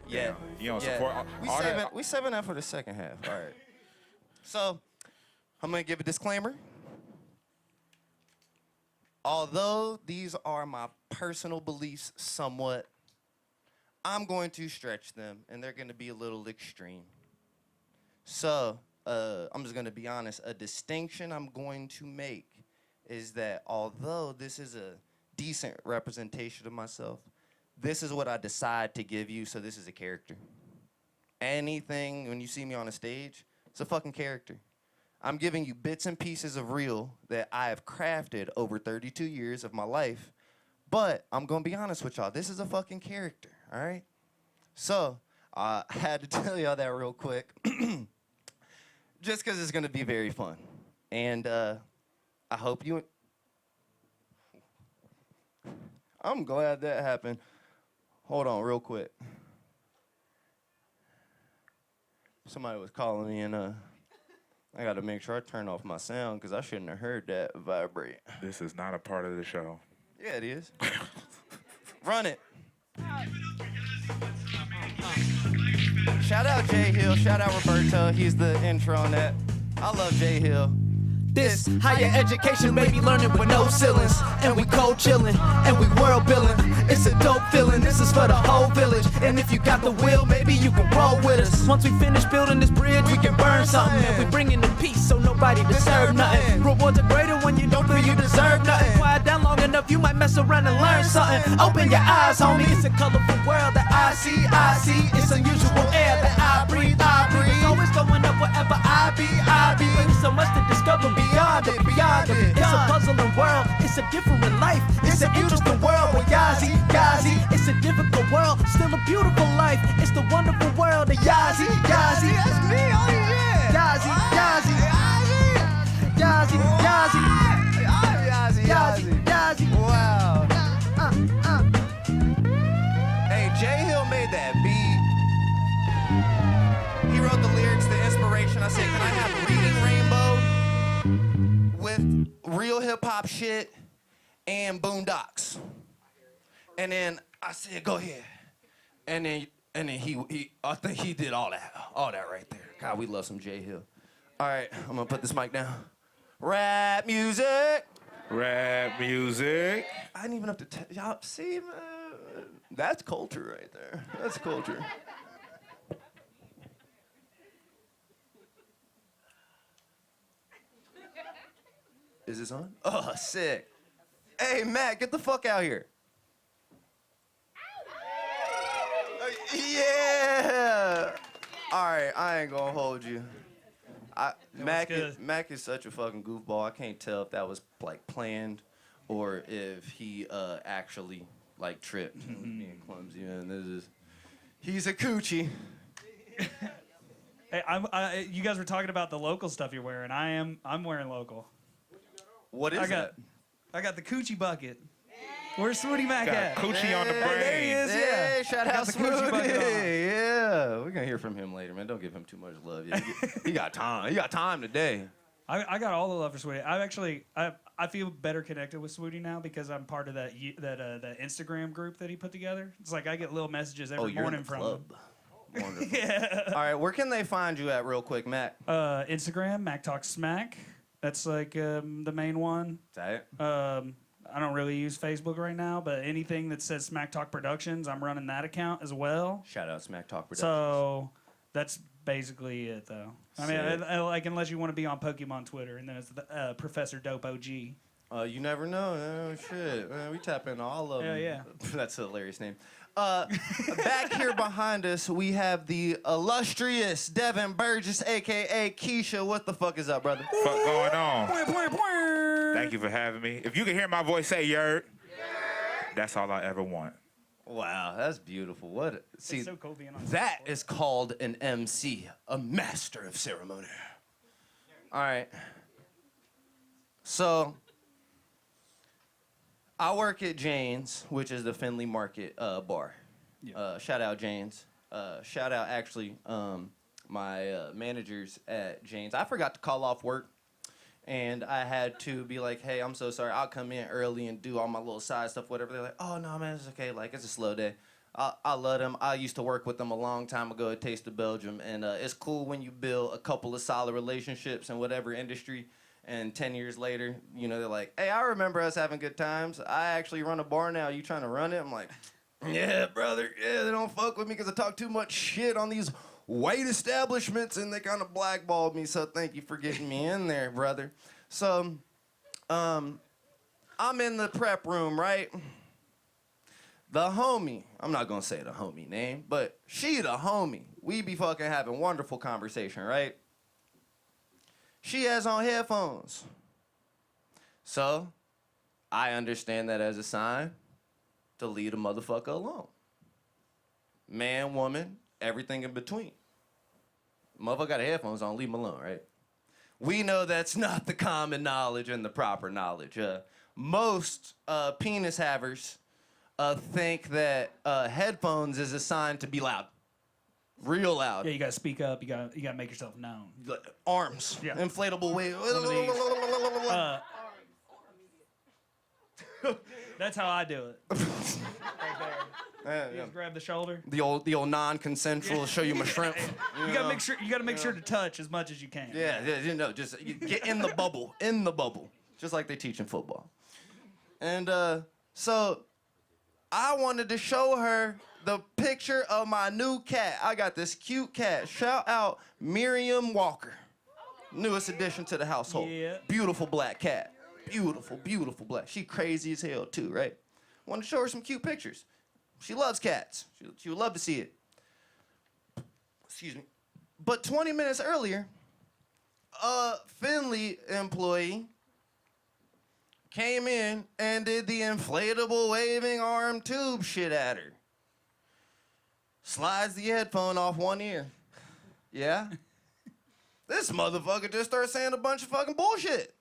Yeah. Damn, you don't support all that. We saving that for the second half. All right. So, I'm gonna give a disclaimer. Although these are my personal beliefs somewhat, I'm going to stretch them, and they're gonna be a little extreme. So, I'm just gonna be honest. A distinction I'm going to make is that although this is a decent representation of myself, this is what I decide to give you, so this is a character. Anything, when you see me on a stage, it's a fucking character. I'm giving you bits and pieces of real that I have crafted over 32 years of my life, but I'm gonna be honest with y'all, this is a fucking character, all right? So, I had to tell y'all that real quick, just because it's gonna be very fun. And I hope you... I'm glad that happened. Hold on real quick. Somebody was calling me, and I got to make sure I turn off my sound because I shouldn't have heard that vibrate. This is not a part of the show. Yeah, it is. Run it. Shout out Jay Hill. Shout out Roberto. He's the intro on that. I love Jay Hill. This higher education, baby, learning with no ceilings. And we cold chillin', and we world billin'. It's a dope feeling, this is for the whole village. And if you got the will, maybe you can roll with us. Once we finish building this bridge, we can burn something. And we bringing the peace so nobody deserve nothing. Rewards are greater when you don't feel you deserve nothing. Quiet down long enough, you might mess around and learn something. Open your eyes, homie, it's a colorful world that I see. It's unusual air that I breathe. It's always going up wherever I be. But there's so much to discover beyond it. It's a puzzling world, it's a different life. It's an interesting world with Yazi. It's a difficult world, still a beautiful life. It's the wonderful world of Yazi. That's me, oh yeah. Yazi. Wow. Hey, Jay Hill made that beat. He wrote the lyrics, the inspiration. I said, can I have Reading Rainbow with real hip hop shit and Boondocks? And then I said, go ahead. And then he I think he did all that right there. God, we love some Jay Hill. All right, I'm gonna put this mic down. Rap music. Rap music. I didn't even have to y'all see, man. That's culture right there. That's culture. Is this on? Oh, sick. Hey, Matt, get the fuck out here. Yeah. All right, I ain't gonna hold you. Mac is such a fucking goofball. I can't tell if that was like planned or if he actually like tripped. Being clumsy, man. He's a coochie. Hey, you guys were talking about the local stuff you're wearing. I'm wearing local. What is that? I got the coochie bucket. Where's Swooty Mac at? Coochie on the brain. There he is, yeah. Hey, shout out the coochie bucket on. Yeah, we're gonna hear from him later, man. Don't give him too much love. Yeah, he got time. He got time today. I got all the love for Swooty. I feel better connected with Swooty now because I'm part of that Instagram group that he put together. It's like I get little messages every morning from him. Wonderful. Yeah. All right, where can they find you at real quick, Mac? Instagram, Mac Talk Smack. That's like the main one. Is that it? I don't really use Facebook right now, but anything that says Smack Talk Productions, I'm running that account as well. Shout out Smack Talk Productions. So that's basically it, though. I mean, I like unless you want to be on Pokemon Twitter, and then it's Professor Dope OG. You never know. Oh, shit. Man, we tap into all of them. Yeah. That's a hilarious name. Back here behind us, we have the illustrious Devin Burgess, a.k.a. Keisha. What the fuck is up, brother? Fuck going on? Thank you for having me. If you can hear my voice say yerd, that's all I ever want. Wow, that's beautiful. See, it's so cool being on that is called an MC, a master of ceremony. All right. So, I work at Jane's, which is the Findlay Market bar. Yeah. Shout out Jane's. Shout out actually my managers at Jane's. I forgot to call off work, and I had to be like, hey, I'm so sorry. I'll come in early and do all my little side stuff, whatever. They're like, oh, no, man, it's okay. Like, it's a slow day. I love them. I used to work with them a long time ago at Taste of Belgium, and it's cool when you build a couple of solid relationships in whatever industry, and 10 years later, you know, they're like, hey, I remember us having good times. I actually run a bar now. You trying to run it? I'm like, yeah, brother. Yeah, they don't fuck with me because I talk too much shit on these white establishments, and they kind of blackballed me, so thank you for getting me in there, brother. So, I'm in the prep room, right? The homie, I'm not gonna say the homie name, but she the homie. We be fucking having wonderful conversation, right? She has on headphones. So, I understand that as a sign to leave a motherfucker alone. Man, woman, everything in between. Motherfucker got headphones on, leave him alone, right? We know that's not the common knowledge and the proper knowledge. Most penis havers think that headphones is a sign to be loud. Real loud. Yeah, you gotta speak up. You gotta make yourself known. Arms. Yeah. Inflatable way. That's how I do it. Right there. Yeah, You yeah. just grab the shoulder. The old non-consensual show you my shrimp. You gotta make sure. You gotta make sure to touch as much as you can. Yeah, you know, just you get in the bubble, just like they teach in football. And so I wanted to show her the picture of my new cat. I got this cute cat. Shout out Miriam Walker, newest addition to the household. Yeah. Beautiful black cat. Beautiful, beautiful black. She crazy as hell too, right? Wanted to show her some cute pictures. She loves cats. She would love to see it. Excuse me. But 20 minutes earlier, a Finley employee came in and did the inflatable waving arm tube shit at her. Slides the headphone off one ear. Yeah? This motherfucker just started saying a bunch of fucking bullshit.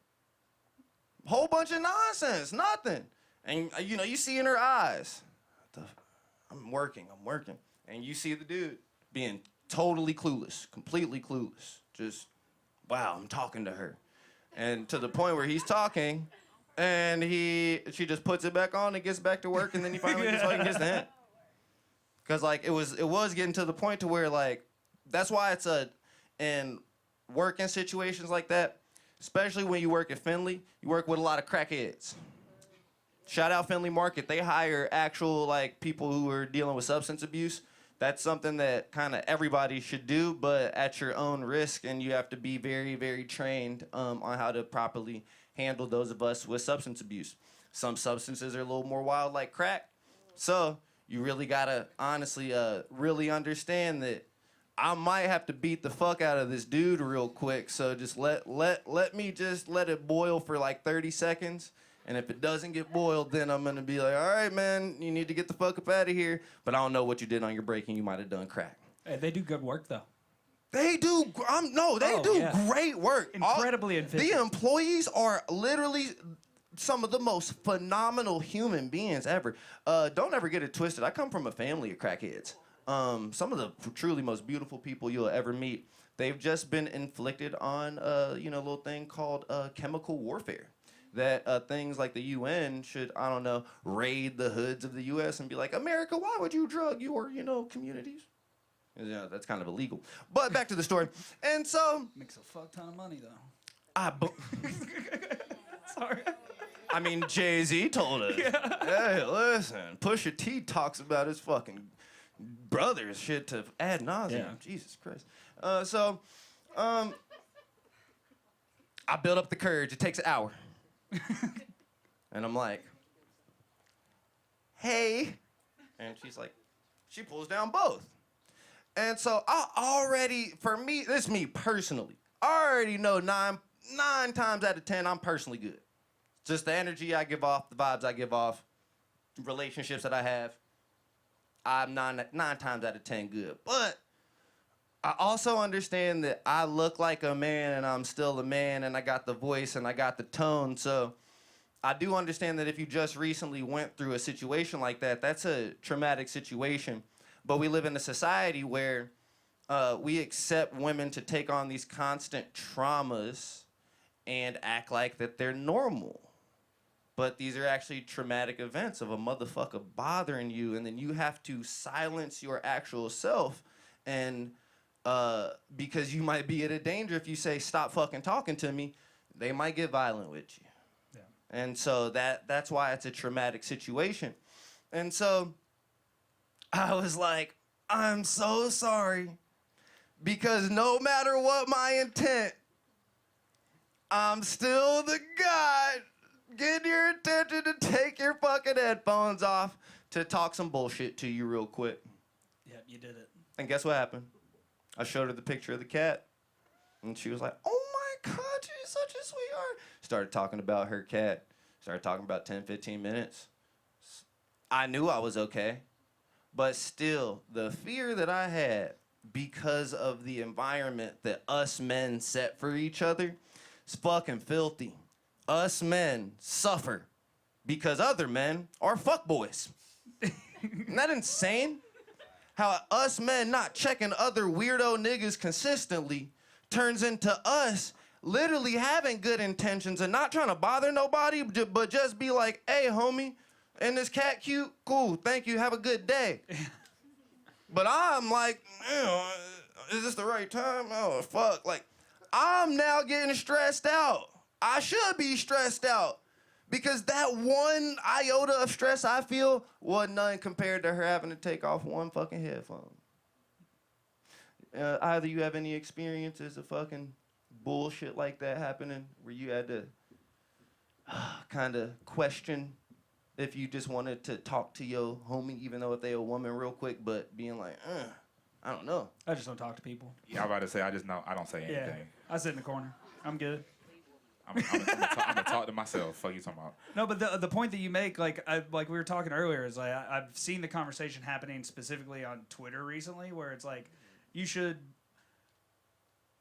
Whole bunch of nonsense, nothing. And you know, you see in her eyes, I'm working. And you see the dude being totally clueless, completely clueless. Just, wow, I'm talking to her. And to the point where he's talking, and she just puts it back on and gets back to work, and then he finally just fucking gets the hint. Cause like it was getting to the point to where like, that's why it's in working situations like that, especially when you work at Finley, you work with a lot of crackheads. Shout out Finley Market. They hire actual like people who are dealing with substance abuse. That's something that kind of everybody should do, but at your own risk, and you have to be very, very trained on how to properly handle those of us with substance abuse. Some substances are a little more wild, like crack. So you really gotta honestly really understand that I might have to beat the fuck out of this dude real quick. So just let me just let it boil for like 30 seconds. And if it doesn't get boiled, then I'm gonna be like, all right, man, you need to get the fuck up out of here. But I don't know what you did on your break, and you might have done crack. Hey, they do good work though. They do. They do yeah. great work. Incredibly efficient. The employees are literally some of the most phenomenal human beings ever. Don't ever get it twisted. I come from a family of crackheads. Some of the truly most beautiful people you'll ever meet. They've just been inflicted on a little thing called chemical warfare. That things like the UN should, I don't know, raid the hoods of the U.S. and be like, America, why would you drug your, communities? Yeah, that's kind of illegal. But back to the story. And so... Makes a fuck ton of money, though. Sorry. I mean, Jay-Z told us. Yeah. Hey, listen, Pusha T talks about his fucking brother's shit to ad nauseum. Yeah. Jesus Christ. I built up the courage. It takes an hour. And I'm like, hey. And she's like, she pulls down both. And so for me, this is me personally, I already know nine times out of 10, I'm personally good. Just the energy I give off, the vibes I give off, relationships that I have, I'm nine times out of 10 good. But I also understand that I look like a man and I'm still a man and I got the voice and I got the tone. So I do understand that if you just recently went through a situation like that, that's a traumatic situation. But we live in a society where we accept women to take on these constant traumas and act like that they're normal. But these are actually traumatic events of a motherfucker bothering you, and then you have to silence your actual self, and because you might be at a danger if you say, stop fucking talking to me, they might get violent with you. Yeah. And so that's why it's a traumatic situation. And so I was like, I'm so sorry, because no matter what my intent, I'm still the guy getting your attention to take your fucking headphones off to talk some bullshit to you real quick. Yep, you did it. And guess what happened? I showed her the picture of the cat, and she was like, oh my God, you're such a sweetheart. Started talking about her cat. Started talking about 10, 15 minutes. I knew I was okay, but still, the fear that I had because of the environment that us men set for each other is fucking filthy. Us men suffer because other men are fuckboys. Isn't that insane? How us men not checking other weirdo niggas consistently turns into us literally having good intentions and not trying to bother nobody, but just be like, hey, homie, and this cat cute? Cool, thank you, have a good day. But I'm like, is this the right time? Oh, fuck. Like, I'm now getting stressed out. I should be stressed out because that one iota of stress I feel was none compared to her having to take off one fucking headphone. Either you have any experiences of fucking bullshit like that happening where you had to kind of question if you just wanted to talk to your homie, even though if they a woman real quick, but being like, I don't know. I just don't talk to people. Yeah, I'm about to say, I don't say anything. Yeah, I sit in the corner. I'm good. I'm gonna talk to myself. Fuck you talking about? No, but the point that you make, like we were talking earlier, is like I've seen the conversation happening specifically on Twitter recently, where it's like you should,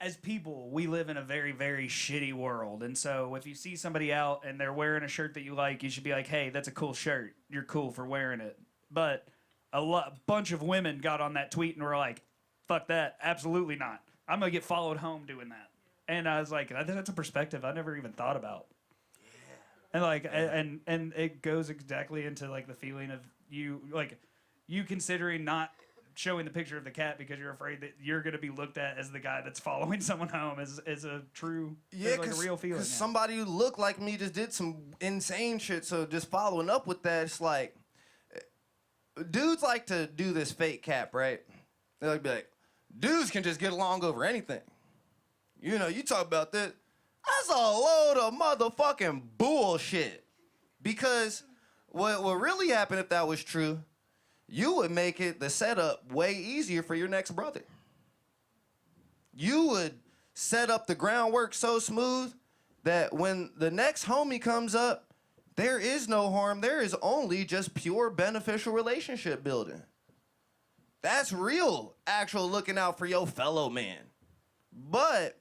as people, we live in a very, very shitty world, and so if you see somebody out and they're wearing a shirt that you like, you should be like, hey, that's a cool shirt. You're cool for wearing it. But a bunch of women got on that tweet and were like, fuck that, absolutely not. I'm gonna get followed home doing that. And I was like, that's a perspective I never even thought about. Yeah. And like, and it goes exactly into like the feeling of you considering not showing the picture of the cat because you're afraid that you're gonna be looked at as the guy that's following someone home is a true, like a real feeling. Because somebody who looked like me just did some insane shit. So just following up with that, it's like, dudes like to do this fake cap, right? They like to be like, dudes can just get along over anything. You know, you talk about that. That's a load of motherfucking bullshit. Because what really happened if that was true, you would make it the setup way easier for your next brother. You would set up the groundwork so smooth that when the next homie comes up, there is no harm. There is only just pure beneficial relationship building. That's real, actual looking out for your fellow man. But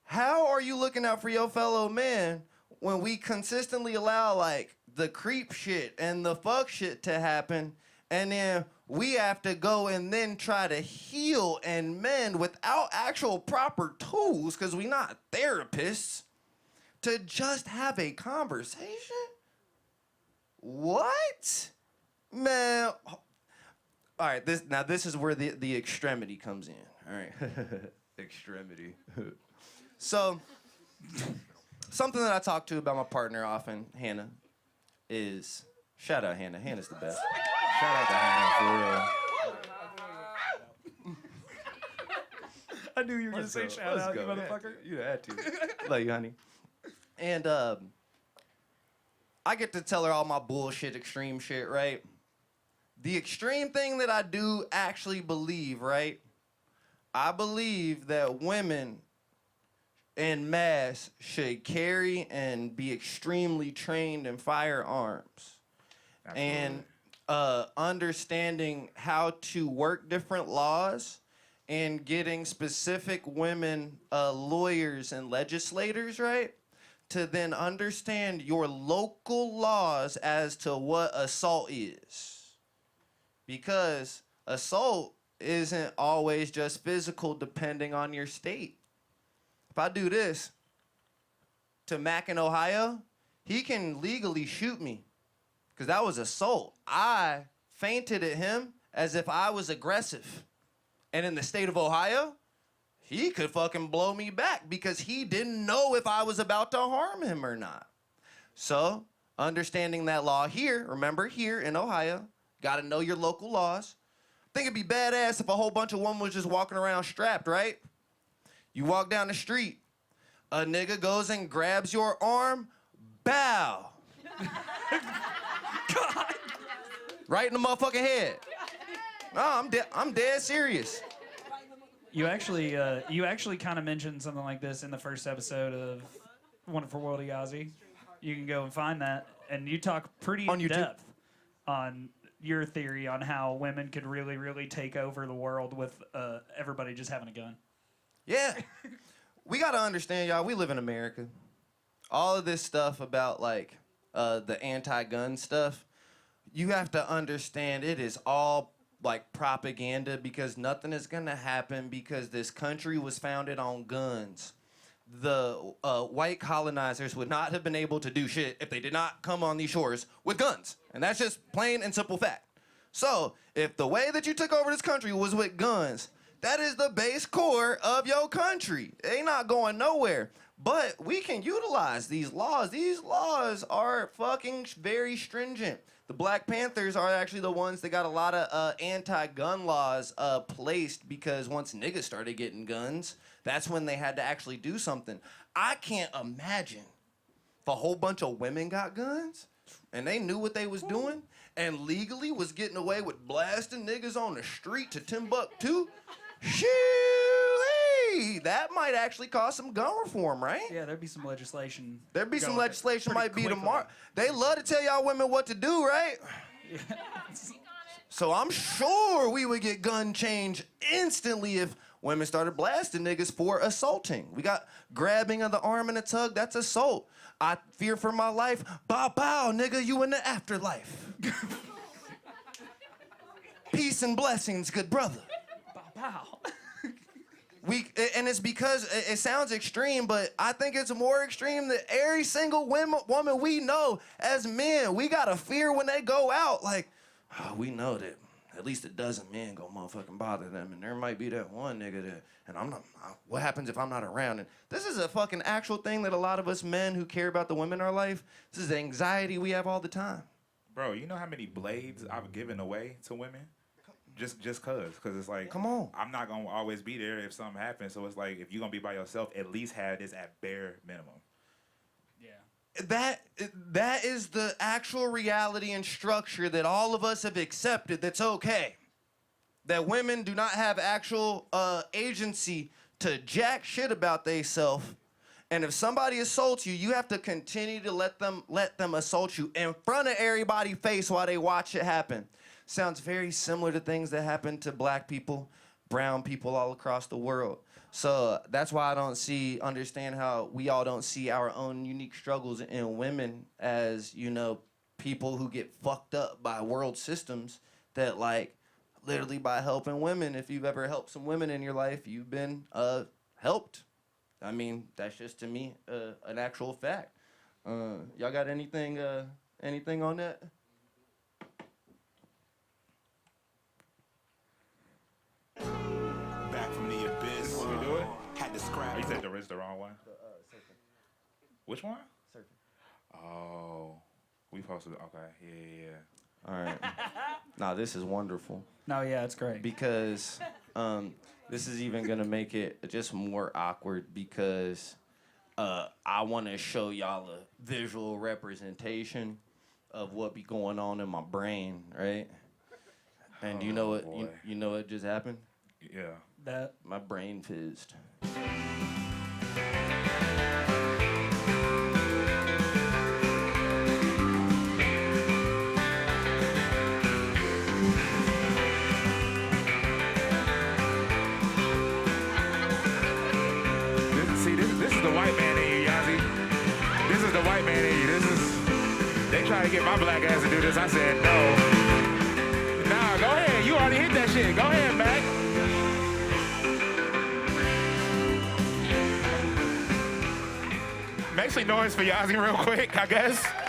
how are you looking out for your fellow man when we consistently allow like the creep shit and the fuck shit to happen, and then we have to go and then try to heal and mend without actual proper tools because we not therapists to just have a conversation? What? Man. All right, this is where the extremity comes in. All right. Extremity. So, something that I talk to about my partner often, Hannah, is... Shout out Hannah. Hannah's the best. Shout out to Hannah, for real. I knew you were going to say shout out, you motherfucker. You had to. Love you, honey. And I get to tell her all my bullshit, extreme shit, right? The extreme thing that I do actually believe, right? I believe that women en masse should carry and be extremely trained in firearms. Absolutely. And understanding how to work different laws and getting specific women lawyers and legislators, right? To then understand your local laws as to what assault is. Because assault isn't always just physical depending on your state. If I do this to Mac in Ohio, he can legally shoot me because that was assault. I fainted at him as if I was aggressive. And in the state of Ohio, he could fucking blow me back because he didn't know if I was about to harm him or not. So, understanding that law here, remember here in Ohio, gotta know your local laws. I think it'd be badass if a whole bunch of women was just walking around strapped, right? You walk down the street, a nigga goes and grabs your arm, bow. God. Right in the motherfucking head. No, I'm dead serious. You actually kind of mentioned something like this in the first episode of Wonderful World of Yazi. You can go and find that, and you talk pretty On in YouTube? depth on your theory on how women could really, really take over the world with everybody just having a gun. Yeah. We gotta understand, y'all, we live in America. All of this stuff about, like, the anti-gun stuff, you have to understand it is all, like, propaganda because nothing is gonna happen because this country was founded on guns. The white colonizers would not have been able to do shit if they did not come on these shores with guns. And that's just plain and simple fact. So, if the way that you took over this country was with guns, that is the base core of your country. They not going nowhere. But we can utilize these laws. These laws are fucking very stringent. The Black Panthers are actually the ones that got a lot of anti-gun laws placed because once niggas started getting guns, that's when they had to actually do something. I can't imagine if a whole bunch of women got guns and they knew what they was doing and legally was getting away with blasting niggas on the street to Timbuktu. Shoo-wee! That might actually cause some gun reform, right? Yeah, there'd be some legislation. There'd be some going legislation pretty might be quickly. tomorrow. They love to tell y'all women what to do, right? So I'm sure we would get gun change instantly if women started blasting niggas for assaulting. We got grabbing of the arm and a tug, that's assault. I fear for my life. Bow, bow, nigga, you in the afterlife. Peace and blessings, good brother. Wow. And it's because it sounds extreme, but I think it's more extreme that every single woman we know as men, we gotta fear when they go out. Like, we know that at least a dozen men gonna motherfucking bother them, and there might be that one nigga that, and I'm not, what happens if I'm not around? And this is a fucking actual thing that a lot of us men who care about the women in our life, this is anxiety we have all the time. Bro, you know how many blades I've given away to women? Just cause it's like, Come on. I'm not gonna always be there if something happens. So it's like, if you're gonna be by yourself, at least have this at bare minimum. Yeah. That is the actual reality and structure that all of us have accepted that's okay. That women do not have actual agency to jack shit about theyself. And if somebody assaults you, you have to continue to let them assault you in front of everybody's face while they watch it happen. Sounds very similar to things that happen to black people, brown people all across the world. So that's why I don't understand how we all don't see our own unique struggles in women as, you know, people who get fucked up by world systems that, like, literally by helping women, if you've ever helped some women in your life, you've been helped. I mean, that's just, to me, an actual fact. Y'all got anything on that? Back from the abyss. What we do it? Had to scrap. Oh, you said the wrong one? Which one? Surfing. Oh, we posted. Okay, yeah. All right. Nah, this is wonderful No, yeah, it's great. because this is even gonna make it just more awkward because I want to show y'all a visual representation of what be going on in my brain, right? And you know what? boy. You know what just happened? Yeah. That My brain fizzed. This is the white man in you, Yazi. This is the white man in you. They try to get my black ass to do this. I said no. Nah, go ahead. You already hit that shit. Go ahead, Mac. Make actually noise for Yazi real quick, I guess.